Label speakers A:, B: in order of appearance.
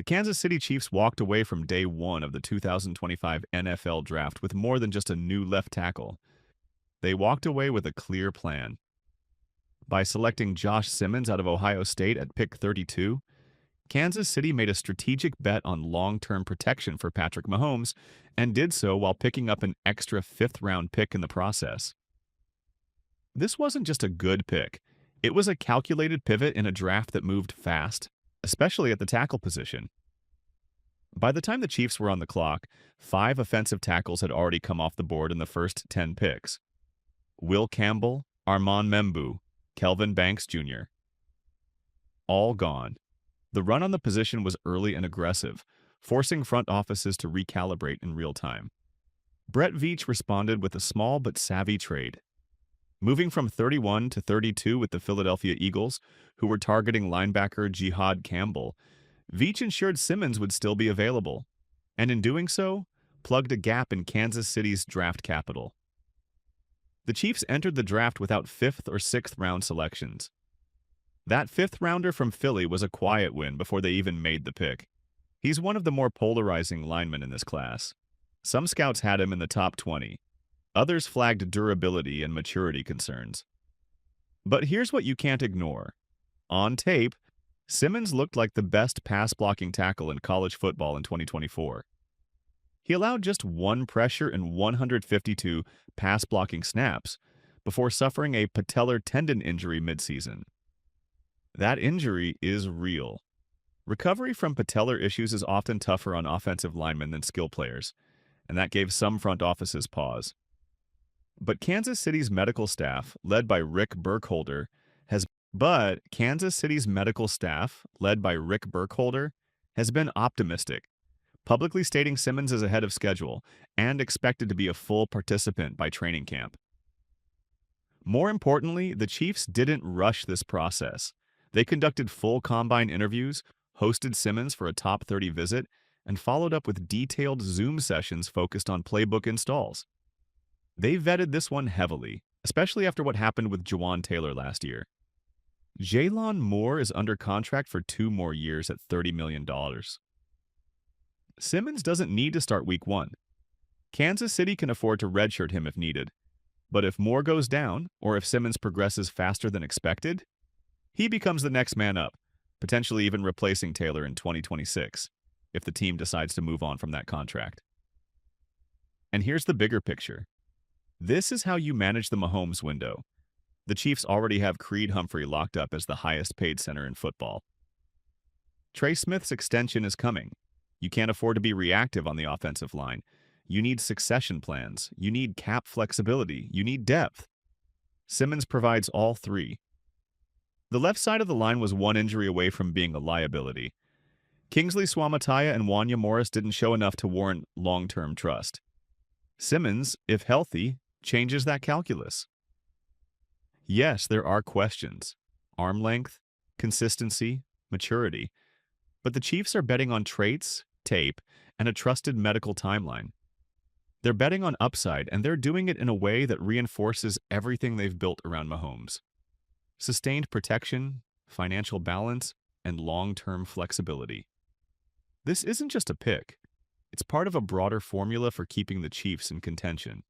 A: The Kansas City Chiefs walked away from day one of the 2025 NFL Draft with more than just a new left tackle. They walked away with a clear plan. By selecting Josh Simmons out of Ohio State at pick 32, Kansas City made a strategic bet on long-term protection for Patrick Mahomes and did so while picking up an extra fifth-round pick in the process. This wasn't just a good pick. It was a calculated pivot in a draft that moved fast, especially at the tackle position. By the time the Chiefs were on the clock, 5 offensive tackles had already come off the board in the first 10 picks. Will Campbell, Armand Membu, Kelvin Banks Jr. All gone. The run on the position was early and aggressive, forcing front offices to recalibrate in real time. Brett Veach responded with a small but savvy trade. Moving from 31 to 32 with the Philadelphia Eagles, who were targeting linebacker Jihad Campbell, Veach ensured Simmons would still be available, and in doing so, plugged a gap in Kansas City's draft capital. The Chiefs entered the draft without 5th or 6th round selections. That 5th rounder from Philly was a quiet win before they even made the pick. He's one of the more polarizing linemen in this class. Some scouts had him in the top 20. Others flagged durability and maturity concerns. But here's what you can't ignore. On tape, Simmons looked like the best pass-blocking tackle in college football in 2024. He allowed just 1 pressure and 152 pass-blocking snaps before suffering a patellar tendon injury midseason. That injury is real. Recovery from patellar issues is often tougher on offensive linemen than skill players, and that gave some front offices pause. But Kansas City's medical staff, led by Rick Burkholder, has been optimistic, publicly stating Simmons is ahead of schedule and expected to be a full participant by training camp. More importantly, the Chiefs didn't rush this process. They conducted full combine interviews, hosted Simmons for a top 30 visit, and followed up with detailed Zoom sessions focused on playbook installs. They vetted this one heavily, especially after what happened with Jawaan Taylor last year. Jalen Moore is under contract for 2 more years at $30 million. Simmons doesn't need to start week 1. Kansas City can afford to redshirt him if needed. But if Moore goes down, or if Simmons progresses faster than expected, he becomes the next man up, potentially even replacing Taylor in 2026, if the team decides to move on from that contract. And here's the bigger picture. This is how you manage the Mahomes window. The Chiefs already have Creed Humphrey locked up as the highest-paid center in football. Trey Smith's extension is coming. You can't afford to be reactive on the offensive line. You need succession plans. You need cap flexibility. You need depth. Simmons provides all 3. The left side of the line was 1 injury away from being a liability. Kingsley Suamataia and Wanya Morris didn't show enough to warrant long-term trust. Simmons, if healthy, changes that calculus. Yes, there are questions. Arm length, consistency, maturity. But the Chiefs are betting on traits, tape, and a trusted medical timeline. They're betting on upside, and they're doing it in a way that reinforces everything they've built around Mahomes. Sustained protection, financial balance, and long-term flexibility. This isn't just a pick. It's part of a broader formula for keeping the Chiefs in contention.